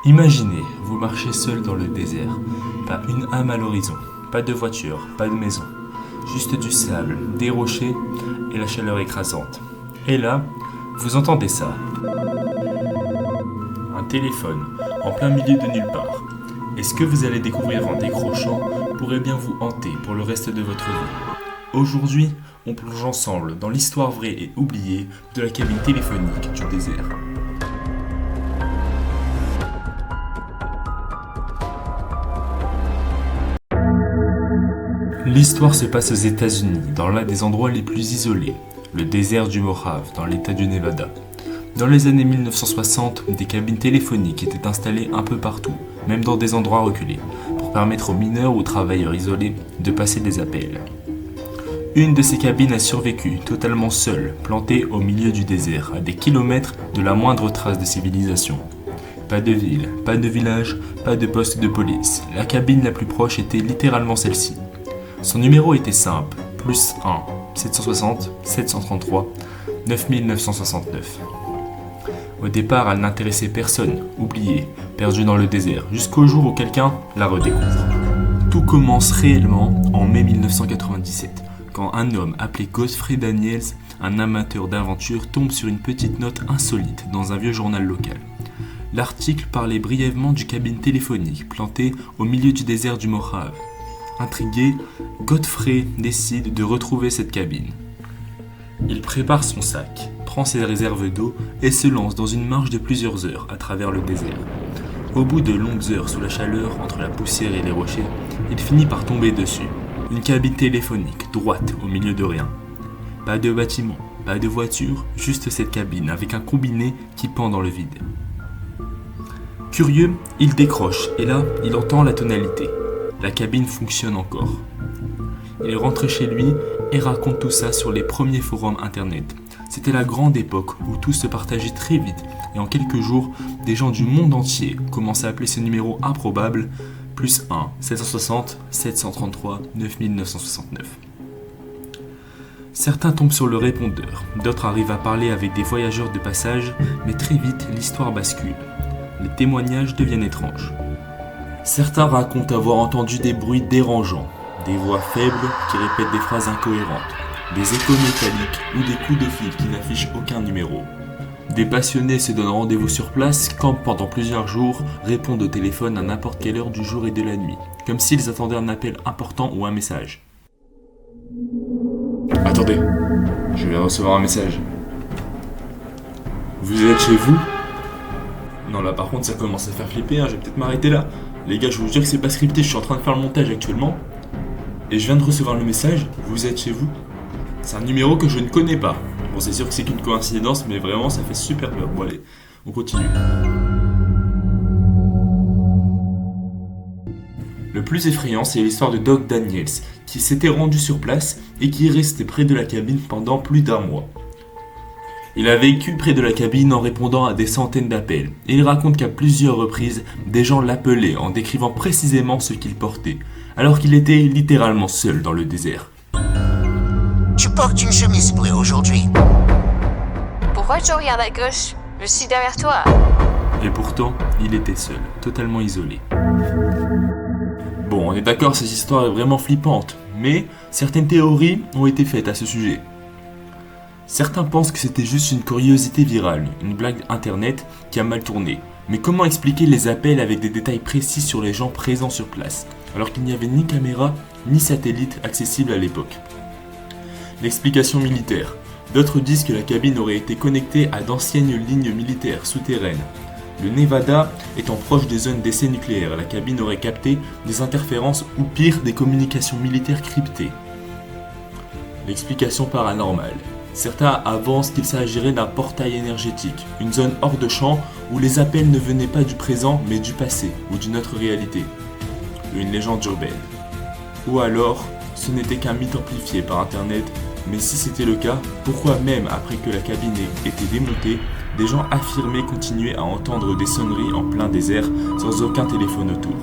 Imaginez, vous marchez seul dans le désert, pas une âme à l'horizon, pas de voiture, pas de maison, juste du sable, des rochers et la chaleur écrasante. Et là, vous entendez ça. Un téléphone, en plein milieu de nulle part. Et ce que vous allez découvrir en décrochant pourrait bien vous hanter pour le reste de votre vie. Aujourd'hui, on plonge ensemble dans l'histoire vraie et oubliée de la cabine téléphonique du désert. L'histoire se passe aux États-Unis, dans l'un des endroits les plus isolés, le désert du Mojave, dans l'État du Nevada. Dans les années 1960, des cabines téléphoniques étaient installées un peu partout, même dans des endroits reculés, pour permettre aux mineurs ou travailleurs isolés de passer des appels. Une de ces cabines a survécu, totalement seule, plantée au milieu du désert, à des kilomètres de la moindre trace de civilisation. Pas de ville, pas de village, pas de poste de police. La cabine la plus proche était littéralement celle-ci. Son numéro était simple, plus 1, 760, 733, 9969. Au départ, elle n'intéressait personne, oubliée, perdue dans le désert, jusqu'au jour où quelqu'un la redécouvre. Tout commence réellement en mai 1997, quand un homme appelé Godfrey Daniels, un amateur d'aventure, tombe sur une petite note insolite dans un vieux journal local. L'article parlait brièvement du cabine téléphonique plantée au milieu du désert du Mojave. Intrigué, Godfrey décide de retrouver cette cabine. Il prépare son sac, prend ses réserves d'eau et se lance dans une marche de plusieurs heures à travers le désert. Au bout de longues heures sous la chaleur, entre la poussière et les rochers, il finit par tomber dessus. Une cabine téléphonique, droite, au milieu de rien. Pas de bâtiment, pas de voiture, juste cette cabine avec un combiné qui pend dans le vide. Curieux, il décroche et là, il entend la tonalité. La cabine fonctionne encore. Il rentre chez lui et raconte tout ça sur les premiers forums internet. C'était la grande époque où tout se partageait très vite et en quelques jours, des gens du monde entier commencent à appeler ce numéro improbable plus 1, 760, 733, 9969. Certains tombent sur le répondeur, d'autres arrivent à parler avec des voyageurs de passage, mais très vite l'histoire bascule. Les témoignages deviennent étranges. Certains racontent avoir entendu des bruits dérangeants, des voix faibles qui répètent des phrases incohérentes, des échos métalliques ou des coups de fil qui n'affichent aucun numéro. Des passionnés se donnent rendez-vous sur place, campent pendant plusieurs jours, répondent au téléphone à n'importe quelle heure du jour et de la nuit, comme s'ils attendaient un appel important ou un message. Attendez, je viens de recevoir un message. Vous êtes chez vous ? Non, là par contre ça commence à faire flipper, je vais peut-être m'arrêter là. Les gars, je vous jure que c'est pas scripté, je suis en train de faire le montage actuellement. Et je viens de recevoir le message, vous êtes chez vous. C'est un numéro que je ne connais pas. Bon, c'est sûr que c'est qu'une coïncidence, mais vraiment ça fait super peur. Bon allez, on continue. Le plus effrayant, c'est l'histoire de Doc Daniels, qui s'était rendu sur place et qui est resté près de la cabine pendant plus d'un mois. Il a vécu près de la cabine en répondant à des centaines d'appels, et il raconte qu'à plusieurs reprises, des gens l'appelaient en décrivant précisément ce qu'il portait, alors qu'il était littéralement seul dans le désert. Tu portes une chemise bleue aujourd'hui. Pourquoi tu regardes à gauche? Je suis derrière toi. Et pourtant, il était seul, totalement isolé. Bon, on est d'accord, cette histoire est vraiment flippante, mais certaines théories ont été faites à ce sujet. Certains pensent que c'était juste une curiosité virale, une blague internet qui a mal tourné. Mais comment expliquer les appels avec des détails précis sur les gens présents sur place, alors qu'il n'y avait ni caméra ni satellite accessible à l'époque? L'explication militaire. D'autres disent que la cabine aurait été connectée à d'anciennes lignes militaires souterraines. Le Nevada étant proche des zones d'essais nucléaires, la cabine aurait capté des interférences ou pire des communications militaires cryptées. L'explication paranormale. Certains avancent qu'il s'agirait d'un portail énergétique, une zone hors de champ où les appels ne venaient pas du présent mais du passé ou d'une autre réalité. Une légende urbaine. Ou alors, ce n'était qu'un mythe amplifié par internet, mais si c'était le cas, pourquoi même après que la cabine ait été démontée, des gens affirmés continuer à entendre des sonneries en plein désert sans aucun téléphone autour.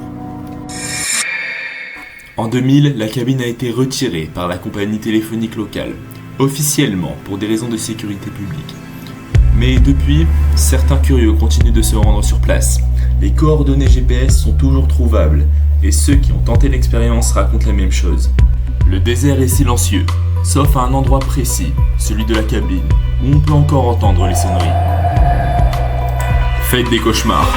En 2000, la cabine a été retirée par la compagnie téléphonique locale, officiellement pour des raisons de sécurité publique. Mais depuis, certains curieux continuent de se rendre sur place. Les coordonnées GPS sont toujours trouvables, et ceux qui ont tenté l'expérience racontent la même chose. Le désert est silencieux, sauf à un endroit précis, celui de la cabine, où on peut encore entendre les sonneries. Faites des cauchemars.